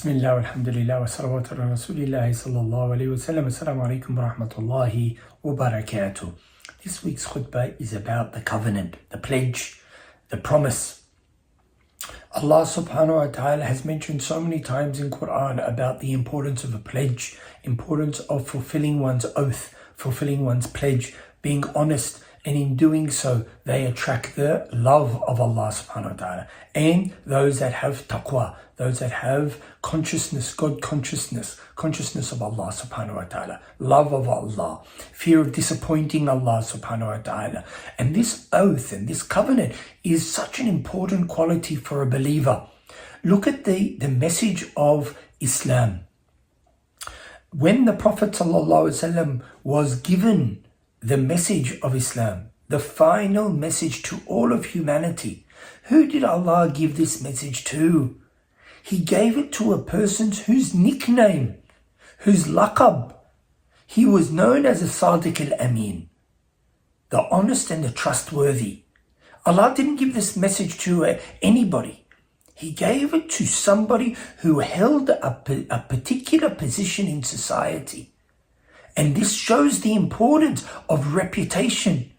Bismillah, alhamdulillah, wa salawatu ala Rasulillah sallallahu alayhi wa sallam. Assalamu alaikum wa rahmatullahi wa barakatuh. This week's khutbah is about the covenant, the pledge, the promise. Allah subhanahu wa ta'ala has mentioned so many times in Quran about the importance of a pledge, importance of fulfilling one's oath, fulfilling one's pledge, being honest, and in doing so, they attract the love of Allah subhanahu wa ta'ala. And those that have taqwa, those that have consciousness, God consciousness of Allah subhanahu wa ta'ala, love of Allah, fear of disappointing Allah subhanahu wa ta'ala. And this oath and this covenant is such an important quality for a believer. Look at the message of Islam. When the Prophet sallallahu alaihi wasallam was given the message of Islam, the final message to all of humanity, who did Allah give this message to? He gave it to a person whose nickname, whose laqab, he was known as a Sadiq al-Amin, the honest and the trustworthy. Allah didn't give this message to anybody. He gave it to somebody who held a particular position in society. And this shows the importance of reputation,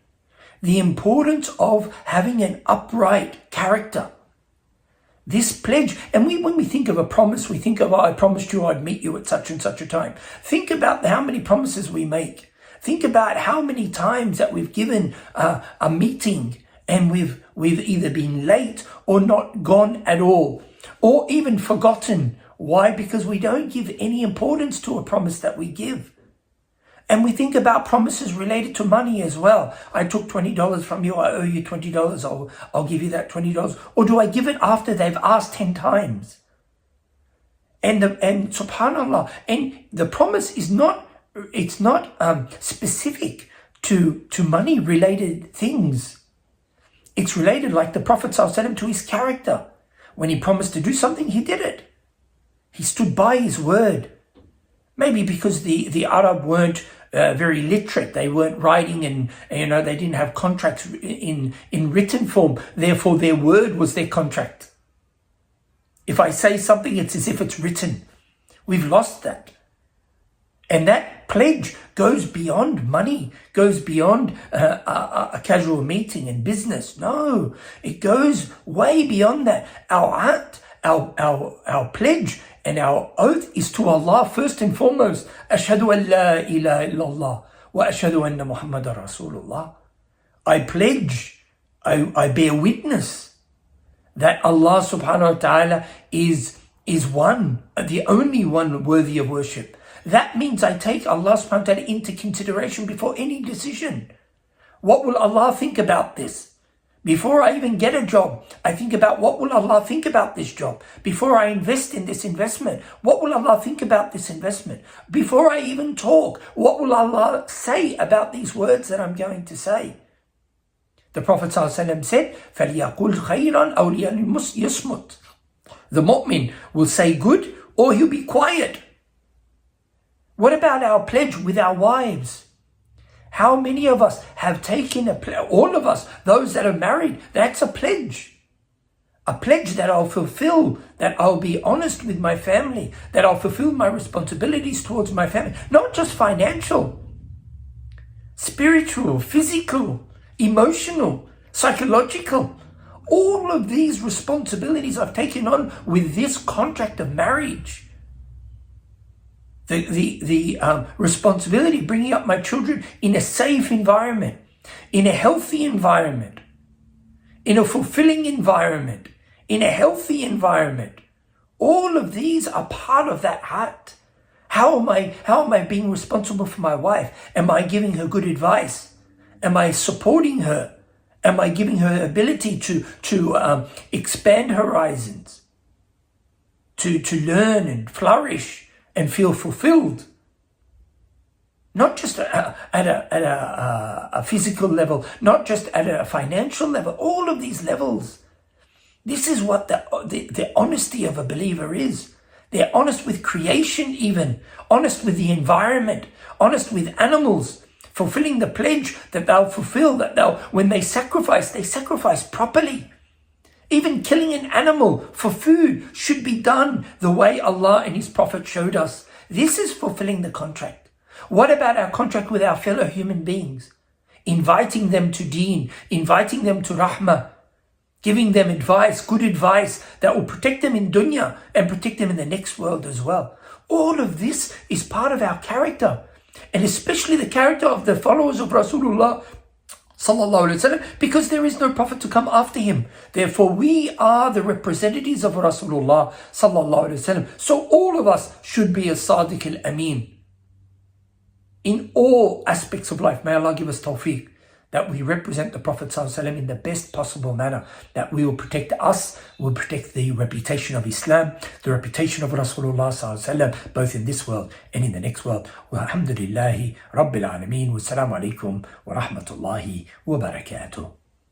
the importance of having an upright character. This pledge, and when we think of a promise, we think of, I promised you I'd meet you at such and such a time. Think about how many promises we make. Think about how many times that we've given a meeting and we've either been late or not gone at all, or even forgotten. Why? Because we don't give any importance to a promise that we give. And we think about promises related to money as well. I took $20 from you, I owe you $20, I'll give you that $20. Or do I give it after they've asked 10 times? And subhanAllah, and the promise is not, it's not specific to money related things. It's related, like the Prophet ﷺ, to his character. When he promised to do something, he did it. He stood by his word. Maybe because the Arab weren't very literate, they weren't writing, and they didn't have contracts in written form. Therefore, their word was their contract. If I say something, it's as if it's written. We've lost that. And that pledge goes beyond money, goes beyond a casual meeting and business. No, it goes way beyond that. Our pledge and our oath is to Allah first and foremost. Ashhadu an la ilaha illallah wa ashhadu anna Muhammadan Rasulullah. I pledge, I bear witness that Allah subhanahu wa ta'ala is one, the only one worthy of worship. That means I take Allah subhanahu wa ta'ala into consideration before any decision. What will Allah think about this? Before I even get a job, I think about what will Allah think about this job. Before I invest in this investment, what will Allah think about this investment? Before I even talk, what will Allah say about these words that I'm going to say? The Prophet ﷺ said, فَلْيَقُلْ خَيْرًا أَوْ لِيَصْمُتْ. The mu'min will say good or he'll be quiet. What about our pledge with our wives? How many of us have taken all of us, those that are married, that's a pledge. A pledge that I'll fulfill, that I'll be honest with my family, that I'll fulfill my responsibilities towards my family. Not just financial, spiritual, physical, emotional, psychological. All of these responsibilities I've taken on with this contract of marriage. The responsibility of bringing up my children in a safe environment, in a healthy environment, in a fulfilling environment, in a healthy environment. All of these are part of that heart. How am I being responsible for my wife? Am I giving her good advice? Am I supporting her? Am I giving her ability to expand horizons, to learn and flourish and feel fulfilled? Not just at a physical level, not just at a financial level, all of these levels. This is what the honesty of a believer is. They're honest with creation even, honest with the environment, honest with animals, fulfilling the pledge that they'll fulfill, that when they sacrifice properly. Even killing an animal for food should be done the way Allah and His Prophet showed us. This is fulfilling the contract. What about our contract with our fellow human beings? Inviting them to deen, inviting them to rahmah, giving them advice, good advice that will protect them in dunya and protect them in the next world as well. All of this is part of our character, and especially the character of the followers of Rasulullah sallallahu alaihi wasallam, because there is no prophet to come after him. Therefore, we are the representatives of Rasulullah sallallahu alaihi wasallam. So all of us should be a Sadiq al-Amin in all aspects of life. May Allah give us tawfiq that we represent the Prophet ﷺ in the best possible manner, that we will protect us, will protect the reputation of Islam, the reputation of Rasulullah ﷺ, both in this world and in the next world. Walhamdulillahi Rabbil Alameen. Wassalamu alaikum wa rahmatullahi wa barakatuh.